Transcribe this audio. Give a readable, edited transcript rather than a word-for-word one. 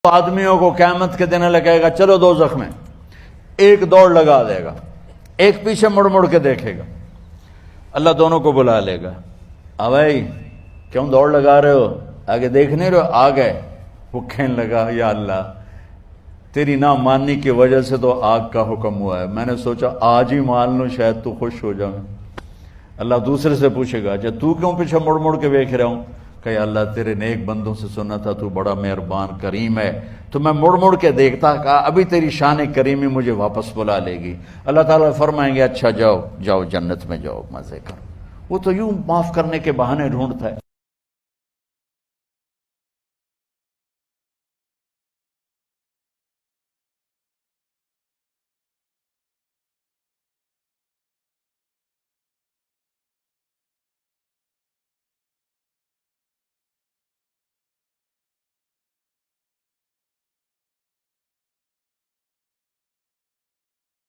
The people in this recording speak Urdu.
آدمیوں کو قیامت کے دن لگے گا چلو دوزخ میں، ایک دوڑ لگا دے گا، ایک پیچھے مڑ مڑ کے دیکھے گا، اللہ دونوں کو بلا لے گا، بھائی کیوں دوڑ لگا رہے ہو، آگے دیکھ نہیں رہے، آ گئے۔ وہ کہنے لگا یا اللہ تیری نہ ماننے کی وجہ سے تو آگ کا حکم ہوا ہے، میں نے سوچا آج ہی مان لوں شاید تو خوش ہو جاؤں۔ اللہ دوسرے سے پوچھے گا اچھا تو کیوں پیچھے مڑ مڑ کے دیکھ رہا ہوں، کہ اللہ تیرے نیک بندوں سے سنا تھا تو بڑا مہربان کریم ہے، تو میں مڑ مڑ کے دیکھتا، کہا ابھی تیری شان کریمی مجھے واپس بلا لے گی۔ اللہ تعالیٰ فرمائیں گے اچھا جاؤ جاؤ جنت میں جاؤ مزے کرو۔ وہ تو یوں معاف کرنے کے بہانے ڈھونڈتا ہے۔